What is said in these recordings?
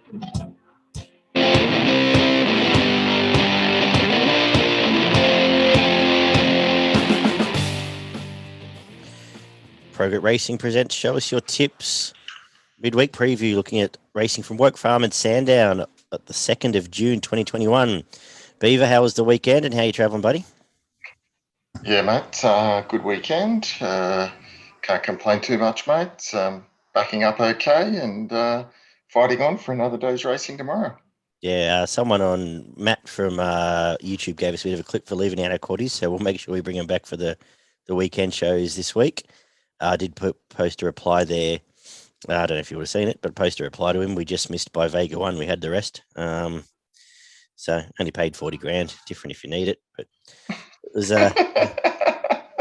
Progress Racing presents Show Us Your Tips. Midweek preview looking at racing from Warwick Farm and Sandown at the 2nd of June 2021. Beaver, how was the weekend and how are you travelling, buddy? Yeah, mate. Good weekend. Can't complain too much, mate. Backing up okay and fighting on for another day's racing tomorrow. Yeah, someone on Matt from YouTube gave us a bit of a clip for leaving out our quarters, so we'll make sure we bring him back for the weekend shows this week. I did post a reply there. I don't know if you would have seen it, but post a reply to him. We just missed by Vega 1. We had the rest. So only paid 40 grand. Different if you need it. But it was,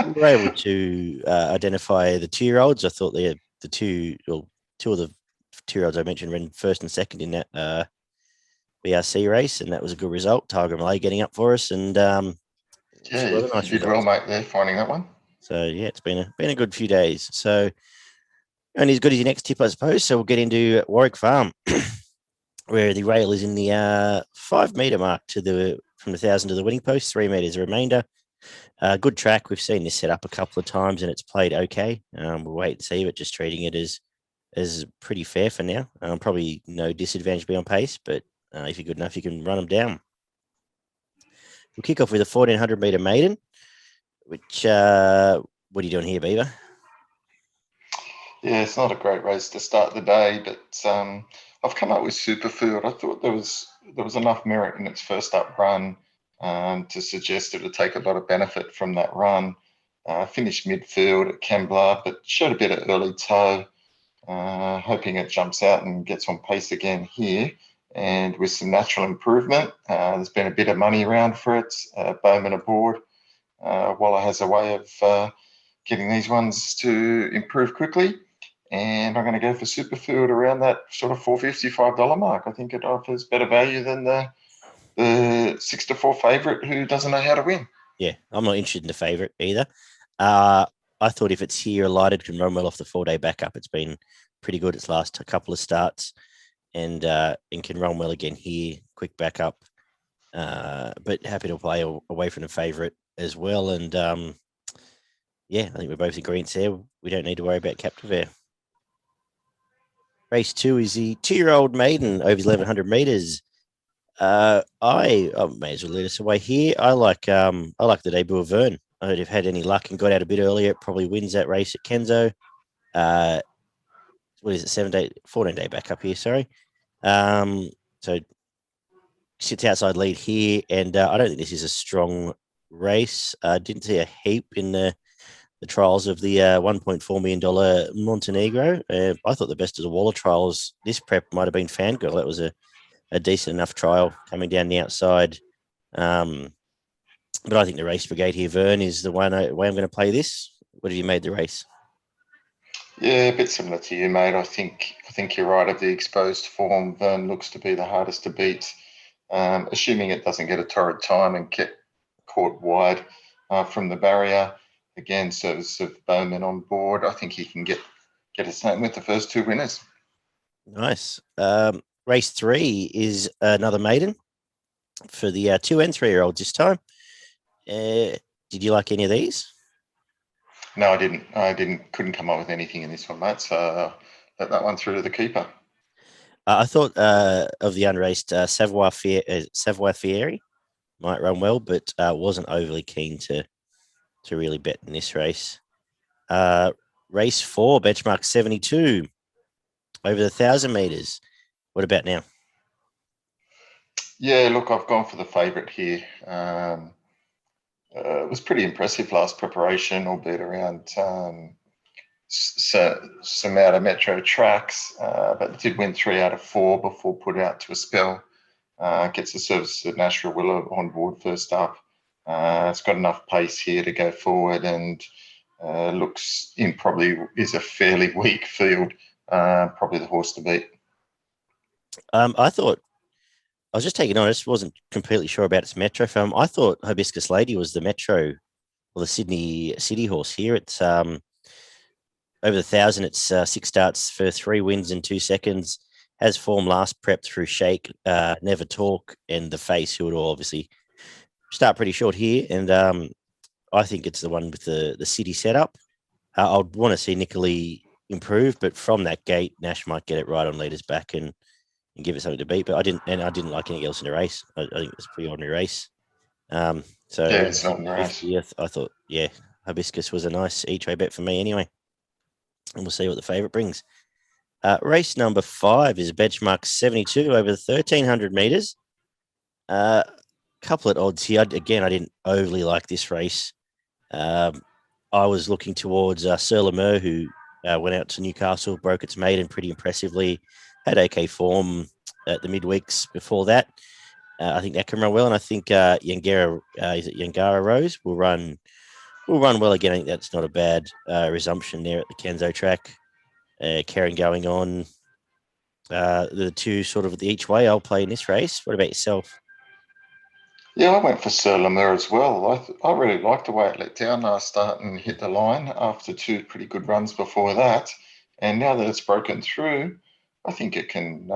we were able to identify the 2-year-olds. I thought the two of the 2-year-olds I mentioned ran first and second in that BRC race, and that was a good result. Tiger Malay getting up for us. And yeah, you did well, mate, there, finding that one. So, yeah, it's been a good few days. So, only as good as your next tip, I suppose. So we'll get into Warwick Farm, where the rail is in the 5 metre mark from the 1,000 to the winning post. 3 metres a remainder. Good track. We've seen this set up a couple of times, and it's played okay. We'll wait and see, but just treating it as pretty fair for now. Probably no disadvantage to be on pace, but if you're good enough, you can run them down. We'll kick off with a 1,400 metre maiden, which what are you doing here, Beaver? Yeah, it's not a great race to start the day, but I've come up with Superfield. I thought there was enough merit in its first up run to suggest it would take a lot of benefit from that run. Finished midfield at Kembla, but showed a bit of early toe. Hoping it jumps out and gets on pace again here. And with some natural improvement, there's been a bit of money around for it. Bowman aboard. Waller has a way of getting these ones to improve quickly. And I'm going to go for Superfield around that sort of $4.55 mark. I think it offers better value than the 6-4 favourite who doesn't know how to win. Yeah, I'm not interested in the favourite either. I thought if it's here, Alighted can run well off the 4-day backup. It's been pretty good its last couple of starts and can run well again here. Quick backup. But happy to play away from the favourite as well. And yeah, I think we're both in agreement there. We don't need to worry about Captivare. Race 2 is the 2-year-old maiden over 1,100 metres. I may as well lead us away here. I like the debut of Vern. I don't know if had any luck and got out a bit earlier. It probably wins that race at Kenzo. What is it? 14-day backup here. Sorry. So sits outside lead here, and I don't think this is a strong race. Didn't see a heap in the trials of the $1.4 million Montenegro. I thought the best of the Waller trials this prep might have been Fangirl. That was a decent enough trial coming down the outside. But I think the race brigade here, Vern, is the way I'm going to play this. What have you made the race? Yeah, a bit similar to you, mate. I think you're right. Of the exposed form, Vern looks to be the hardest to beat. Assuming it doesn't get a torrid time and get caught wide from the barrier. Again, service of Bowman on board. I think he can get us home with the first 2 winners. Nice. Race 3 is another maiden for the 2 and 3-year-olds this time. Did you like any of these? No, I didn't. Couldn't come up with anything in this one, mate. So let that one through to the keeper. I thought of the unraced Savoir Fieri might run well, but wasn't overly keen to really bet in this race. Race 4, benchmark 72 over the 1,000 metres. What about now? Yeah, look, I've gone for the favourite here. It was pretty impressive last preparation, albeit around some out of metro tracks, but did win 3 out of 4 before put out to a spell. Gets the service of Nashville Willow on board first up. It's got enough pace here to go forward and looks in probably is a fairly weak field. Probably the horse to beat. I was just taking on. I just wasn't completely sure about its metro form. I thought Hibiscus Lady was the metro or the Sydney City horse here. It's over the 1,000. It's 6 starts for 3 wins in 2 seconds. has form last prep through Shake, Never Talk, and The Face, who would all obviously start pretty short here. And I think it's the one with the city setup. I'd want to see Nicoli improve, but from that gate, Nash might get it right on leaders back and give it something to beat. But I didn't like anything else in the race. I think it was a pretty ordinary race. So Yeah, around it's not the nice. I thought, Hibiscus was a nice E-Tray bet for me anyway. And we'll see what the favourite brings. Race number 5 is benchmark 72 over 1,300 metres. Couple of odds here. Again, I didn't overly like this race. I was looking towards Sur Le Mer, who went out to Newcastle, broke its maiden pretty impressively, had okay form at the midweeks before that. I think that can run well, and I think Yangara Rose will run well again. I think that's not a bad resumption there at the Kenzo track. Karen going on. The two sort of the each way I'll play in this race. What about yourself? Yeah, I went for Sur Le Mer as well. I really liked the way it let down last start and hit the line after 2 pretty good runs before that. And now that it's broken through, I think it can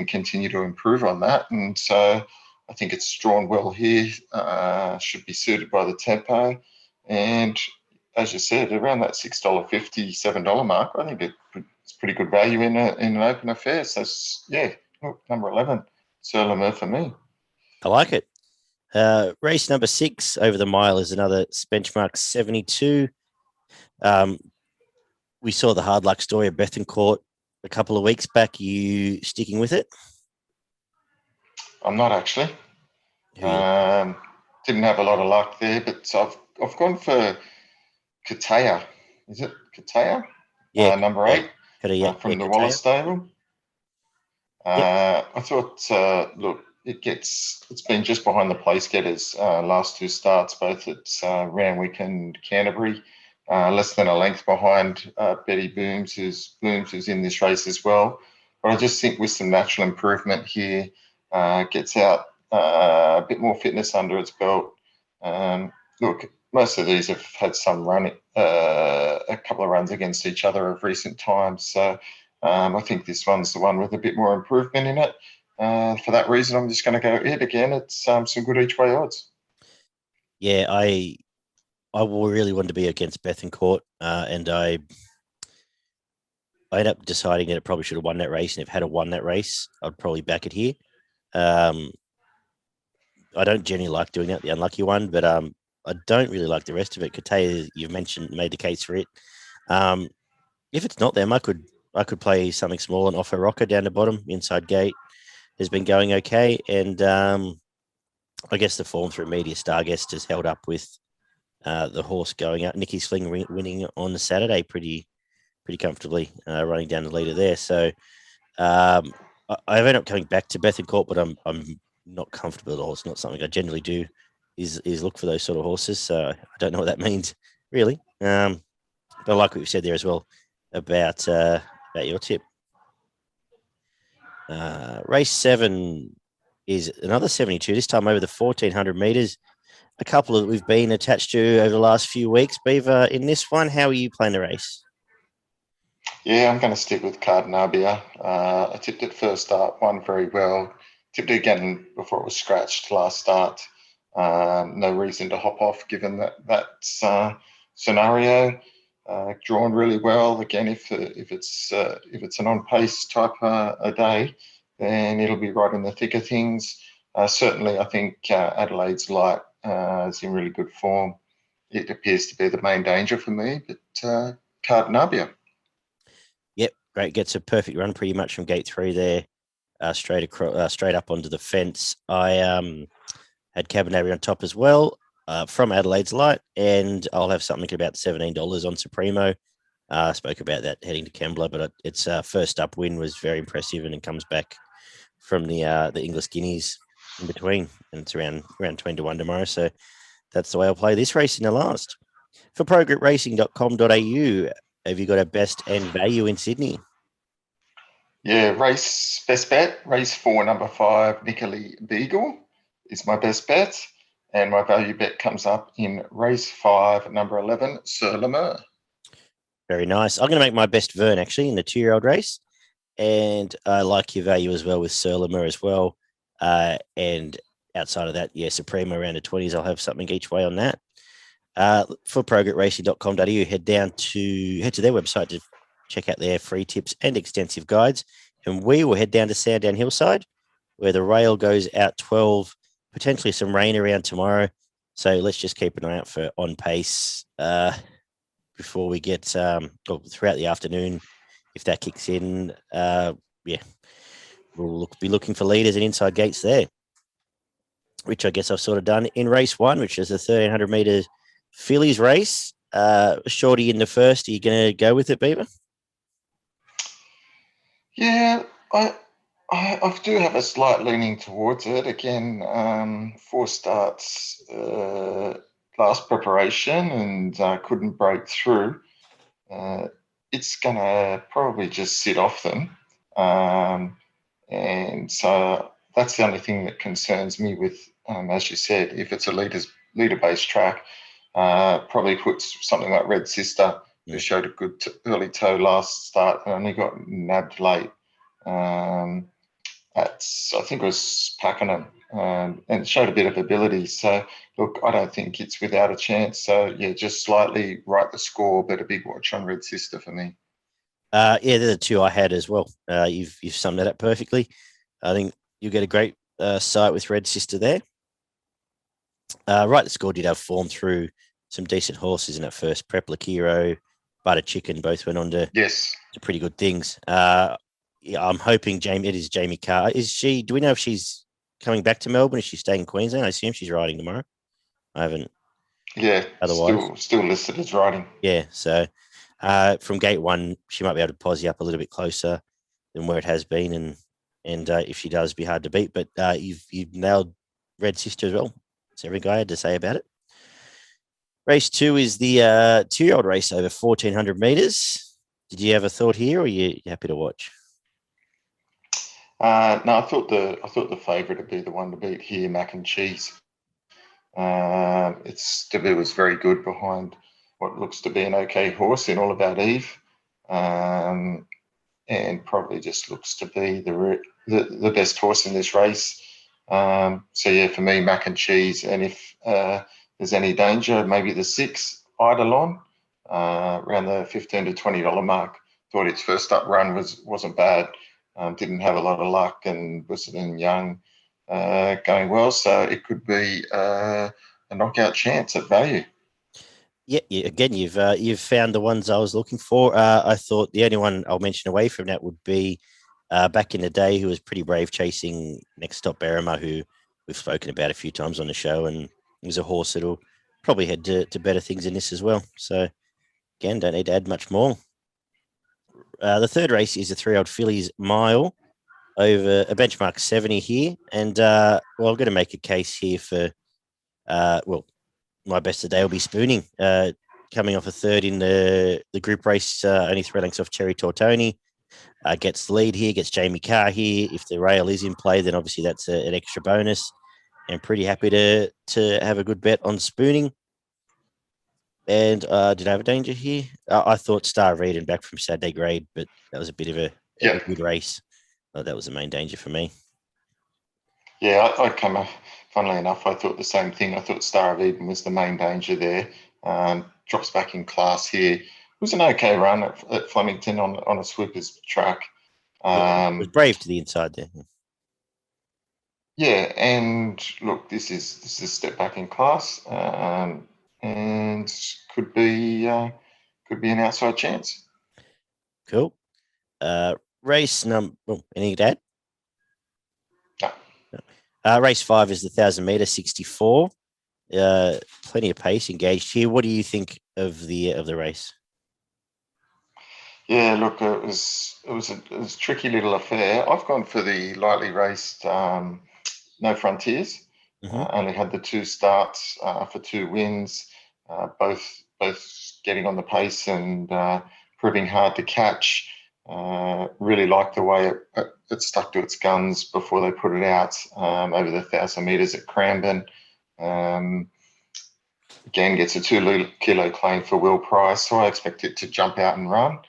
continue to improve on that. And so I think it's drawn well here, should be suited by the tempo. And as you said, around that $6.50, $7 mark, I think it's pretty good value in an open affair. So, number 11, Sur Le Mer for me. I like it. Race number 6 over the mile is another benchmark 72. We saw the hard luck story of Bethencourt a couple of weeks back. You sticking with it? I'm not actually. Didn't have a lot of luck there, but I've gone for Katea. Is it Katea? Yeah, number 8 from the Katea. Wallace stable. Yep. I thought, look, it's been just behind the place getters last 2 starts, both at Randwick and Canterbury. Less than a length behind Betty Booms, who's in this race as well. But I just think with some natural improvement here, gets out a bit more fitness under its belt. Look, most of these have had some run, a couple of runs against each other of recent times. So I think this one's the one with a bit more improvement in it. For that reason, I'm just going to go it again. It's some good each way odds. Yeah, I really wanted to be against Bethencourt, and I ended up deciding that it probably should have won that race. And if it had won that race, I'd probably back it here. I don't generally like doing that, the unlucky one, but I don't really like the rest of it. Katea, you've made the case for it. If it's not them, I could play something small and offer Rocker down the bottom. Inside Gate has been going okay, and I guess the form through Media Starguest has held up with the horse going out. Nicky Sling winning on the Saturday pretty comfortably, running down the leader there. So I've ended up coming back to Bethencourt, but I'm not comfortable at all. It's not something I generally do. Is look for those sort of horses. So I don't know what that means really. But I like what you said there as well about your tip. Race 7 is another 72. This time over the 1,400 meters. A couple that we've been attached to over the last few weeks. Beaver, in this one, how are you playing the race? Yeah, I'm going to stick with Cardinabia. I tipped it first start, won very well. Tipped it again before it was scratched last start. No reason to hop off given that scenario. Drawn really well. Again, if it's an on pace type a day, then it'll be right in the thick of things. Certainly, I think Adelaide's Light is in really good form. It appears to be the main danger for me, but Cardinabia. Yep, great. Gets a perfect run pretty much from gate 3 there, straight up onto the fence. I had Cabernet on top as well from Adelaide's Light, and I'll have something about $17 on Supremo. Spoke about that heading to Kembla, but its first up win was very impressive, and it comes back from the English Guineas in between, and it's around 20 to 1 tomorrow. So that's the way I'll play this race in the last. For progroupracing.com.au, have you got a best and value in Sydney? Yeah, best bet, race 4, number 5, Nicoli Beagle is my best bet. And my value bet comes up in race 5, number 11, Sur Le Mer. Very nice. I'm going to make my best Vern, actually, in the 2-year-old race. And I like your value as well with Sur Le Mer as well. And outside of that, Supremo around the 20s. I'll have something each way on that. For progretracing.com.au, head to their website to check out their free tips and extensive guides. And we will head down to Sandown Hillside, where the rail goes out 12, potentially some rain around tomorrow. So let's just keep an eye out for on pace before we get throughout the afternoon. If that kicks in, we'll be looking for leaders and inside gates there, which I guess I've sort of done in race one, which is the 1,300 meter Phillies race. Shorty in the first. Are you going to go with it, Beaver? Yeah, I do have a slight leaning towards it. Again, 4 starts last preparation and couldn't break through. It's going to probably just sit off them. And so that's the only thing that concerns me with, as you said, if it's a leader-based track, probably puts something like Red Sister, who showed a good early toe last start and only got nabbed late. I think it was Pakenham, and showed a bit of ability. So, look, I don't think it's without a chance. So, yeah, just slightly right the score, but a big watch on Red Sister for me. They're the two I had as well. You've summed that up perfectly. I think you get a great sight with Red Sister there. Right, the score did have form through some decent horses in that first. Prep Hero, Butter Chicken both went on to pretty good things. I'm hoping it is Jamie Carr. Do we know if she's coming back to Melbourne? Is she staying in Queensland? I assume she's riding tomorrow. I haven't. Yeah, otherwise. Still listed as riding. Yeah, so from gate one, she might be able to posse up a little bit closer than where it has been. And if she does, be hard to beat. But you've nailed Red Sister as well. That's everything I had to say about it. Race 2 is the 2-year-old race over 1,400 metres. Did you have a thought here, or are you happy to watch? No, I thought the favourite would be the one to beat here, Mac and Cheese. It was very good behind what looks to be an okay horse in All About Eve, and probably just looks to be the best horse in this race. For me, Mac and Cheese, and if there's any danger, maybe the 6 Eidolon, around the $15 to $20 mark. Thought its first up run wasn't bad. Didn't have a lot of luck, and Busselton Young going well, so it could be a knockout chance at value. Yeah. Again, you've found the ones I was looking for. I thought the only one I'll mention away from that would be back in the day, who was pretty brave chasing Next Stop Barama, who we've spoken about a few times on the show, and was a horse that'll probably head to better things in this as well. So again, don't need to add much more. The third race is the 3-year-old Phillies mile over a benchmark 70 here. And, I'm going to make a case here for, my best today will be Spooning, coming off a third in the group race, only 3 lengths off Cherry Tortoni. Gets the lead here, gets Jamie Carr here. If the rail is in play, then obviously that's an extra bonus. And pretty happy to have a good bet on Spooning. And did I have a danger here? I thought Star Reed and back from Saturday grade, but that was a bit of a good race. That was the main danger for me. Yeah, I come off, funnily enough, I thought the same thing. I thought Star of Eden was the main danger there. Drops back in class here. It was an okay run at Flemington on a sweeper's track. It was brave to the inside there. Yeah, and look, this is a step back in class, and could be an outside chance. Cool. Race number. Anything to add? No. Race 5 is the 1,000 meter 64. Plenty of pace engaged here. What do you think of the race? Yeah, look, it was a tricky little affair. I've gone for the lightly raced No Frontiers. Only had the 2 starts for 2 wins, both getting on the pace and proving hard to catch. Really liked the way it stuck to its guns before they put it out over the 1,000 metres at Cranbourne. Again, gets a 2 kilo claim for Will Price, so I expect it to jump out and run.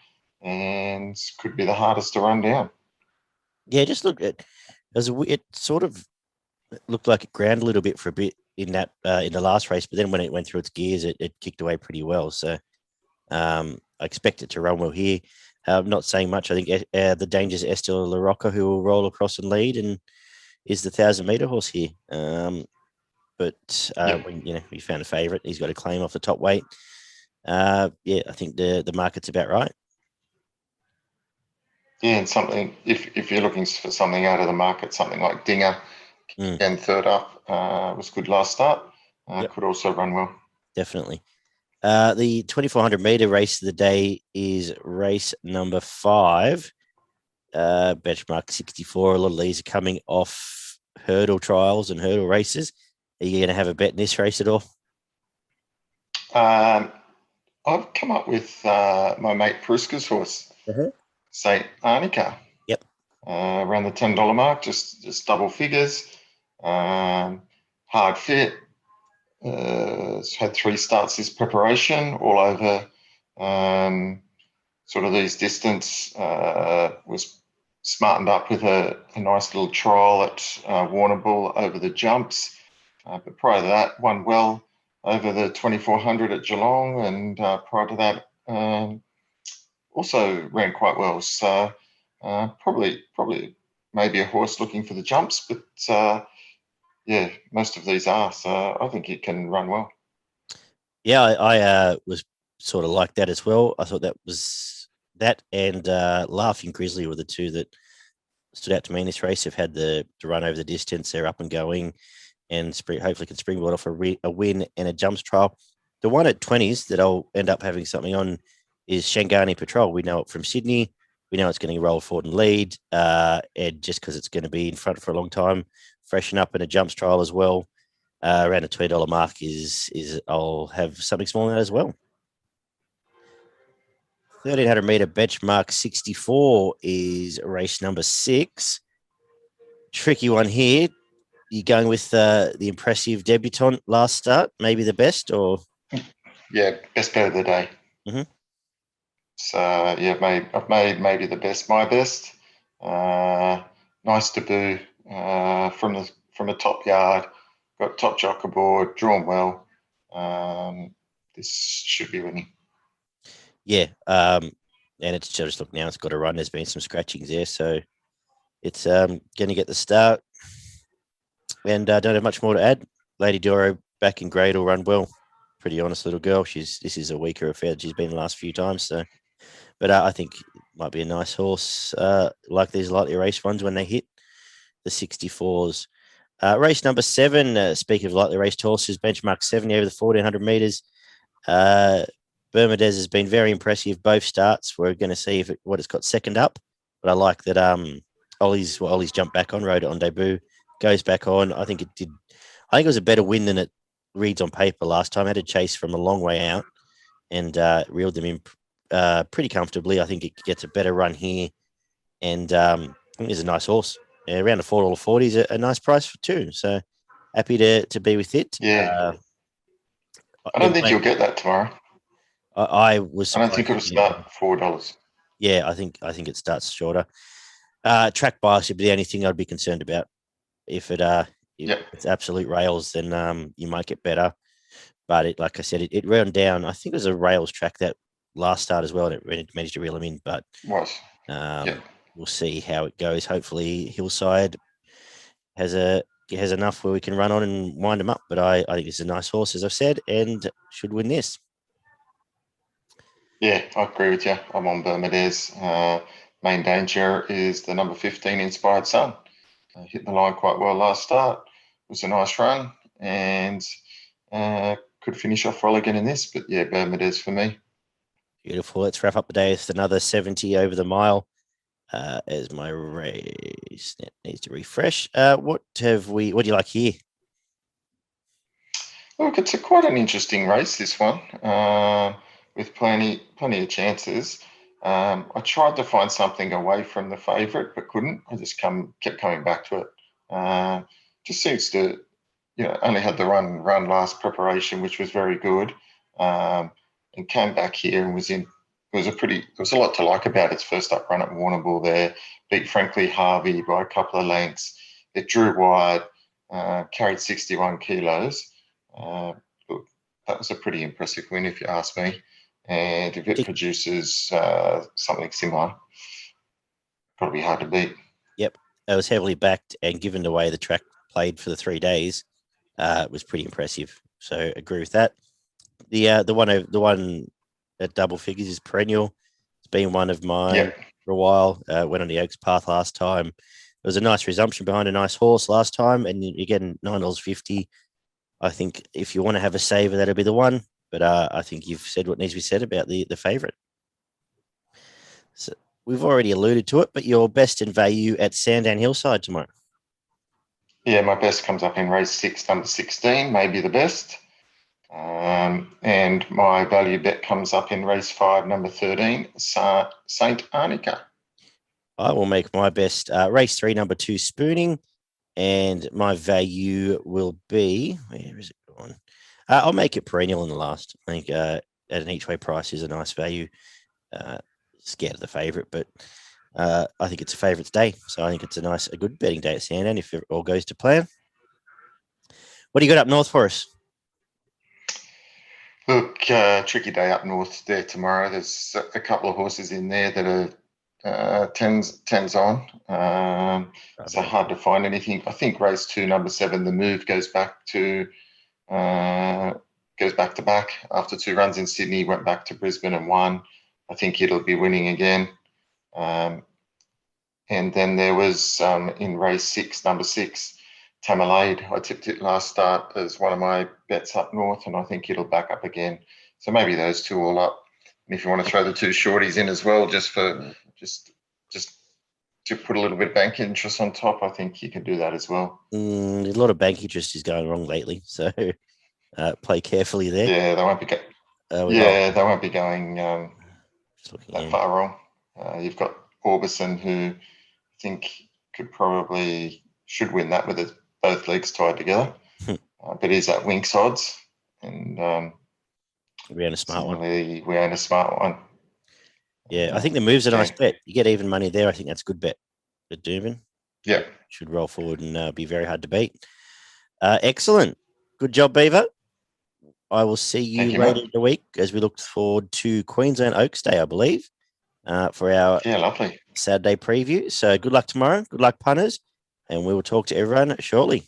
and could be the hardest to run down. Yeah, just look at it sort of looked like it ground a little bit for a bit in the last race, but then when it went through its gears, it kicked away pretty well. So I expect it to run well here. I'm not saying much. I think the dangerous Estelle La Rocca, who will roll across and lead, and is the 1,000-meter horse here. But when we found a favourite, he's got a claim off the top weight. I think the market's about right. Yeah, and something if you're looking for something out of the market, something like Dinger and third up was good last start. Could also run well. Definitely. The 2,400-meter race of the day is race number 5. Benchmark 64. A lot of these are coming off hurdle trials and hurdle races. Are you going to have a bet in this race at all? I've come up with my mate Pruska's horse, St. Arnica. Yep. Around the $10 mark, just double figures. Hard fit. It's had 3 starts this preparation all over sort of these distance. Was smartened up with a nice little trial at Warrnambool over the jumps. But prior to that, won well over the 2,400 at Geelong, and prior to that, also ran quite well. So probably maybe a horse looking for the jumps, but most of these are. So I think it can run well. Yeah, I was sort of like that as well. I thought that and Laughing Grizzly were the two that stood out to me in this race. Have had the run over the distance. They're up and going, and hopefully can springboard off a win and a jumps trial. The one at 20s that I'll end up having something on is Shangani Patrol. We know it from Sydney. We know it's going to roll forward and lead, and just because it's going to be in front for a long time, freshen up in a jumps trial as well. Around a $20 mark is I'll have something small in that as well. 1,300-meter benchmark 64 is race number 6. Tricky one here. You going with the impressive debutant last start, maybe the best, or? Yeah, best bet of the day. Mm-hmm. So I've made maybe the best, my best. Nice debut from the top yard. Got top jock aboard, drawn well. This should be winning. Yeah, and it's just look now. It's got a run. There's been some scratchings there, so it's going to get the start. And don't have much more to add. Lady Doro back in grade will run well. Pretty honest little girl. This is a weaker affair that she's been the last few times. So, but I think it might be a nice horse. Like these lightly raced ones when they hit the 64s. Race number 7. Speaking of lightly raced horses, benchmark 70 over the 1,400 meters. Bermadez has been very impressive both starts. We're going to see what it's got second up. But I like that Ollie's jumped back on, rode it on debut, goes back on. I think it was a better win than it reads on paper last time. Had a chase from a long way out and reeled them in pretty comfortably. I think it gets a better run here. And I think it's a nice horse. Around the $4.40 is a nice price for 2. So happy to be with it. Yeah. I don't think you'll get that tomorrow. I don't think it'll start $4. Yeah, I think it starts shorter. Track bias would be the only thing I'd be concerned about. If it's absolute rails, then you might get better. But like I said, it ran down. I think it was a rails track that last start as well, and it managed to reel them in. But we'll see how it goes. Hopefully, Hillside has enough where we can run on and wind them up. But I think it's a nice horse, as I've said, and should win this. Yeah, I agree with you. I'm on Bermadez. Main danger is the number 15 Inspired Sun. Hit the line quite well last start. It was a nice run and could finish off well again in this. But yeah, Bermadez for me. Beautiful. Let's wrap up the day with another 70 over the mile. As my race net needs to refresh. What do you like here? Look, it's quite an interesting race, this one, with plenty of chances. I tried to find something away from the favourite, but couldn't. I just kept coming back to it. Just seems to, only had the run last preparation, which was very good, and came back here and was in there was a lot to like about its first up run at Warrnambool there. Beat Frankly Harvey by a couple of lengths. It drew wide, carried 61 kilos. Look, that was a pretty impressive win, if you ask me. And if it produces something similar, probably hard to beat. Yep, it was heavily backed, and given the way the track played for the 3 days, it was pretty impressive. So agree with that. The one at double figures is Perennial. It's been one of mine for a while. Went on the Oaks Path last time. It was a nice resumption behind a nice horse last time, and you're getting $9.50. I think if you want to have a saver, that'll be the one. But I think you've said what needs to be said about the favourite. So we've already alluded to it, but your best in value at Sandown Hillside tomorrow. Yeah, my best comes up in race 6, number 16, maybe the best. And my value bet comes up in race 5, number 13, Saint Arnica. I will make my best race 3, number 2, Spooning, and my value will be, where is it going? I'll make it Perennial in the last. I think at an each way price is a nice value. Scared of the favourite, but I think it's a favourite's day. So I think it's a good betting day at Sandown if it all goes to plan. What do you got up north for us? Look, tricky day up north there tomorrow. There's a couple of horses in there that are tens on. So hard to find anything. I think race 2, number 7, The Move goes back to back after 2 runs in Sydney. Went back to Brisbane and won. I think it'll be winning again. And then there was in race 6, number 6, Tamalade. I tipped it last start as one of my bets up north, and I think it'll back up again. So maybe those 2 all up. And if you want to throw the 2 shorties in as well, just to put a little bit of bank interest on top, I think you can do that as well. A lot of bank interest is going wrong lately, so play carefully there. Yeah, they won't be. They won't be going that far wrong. You've got Orbison, who I think should win that with both legs tied together, but he's at Winks odds, and we own a smart one. We own a smart one. Yeah, I think The Move's a nice bet. You get even money there. I think that's a good bet. The Dooman. Yeah. Should roll forward and be very hard to beat. Excellent. Good job, Beaver. I will see you later in the week as we look forward to Queensland Oaks Day, I believe, for our lovely Saturday preview. So good luck tomorrow. Good luck, punters. And we will talk to everyone shortly.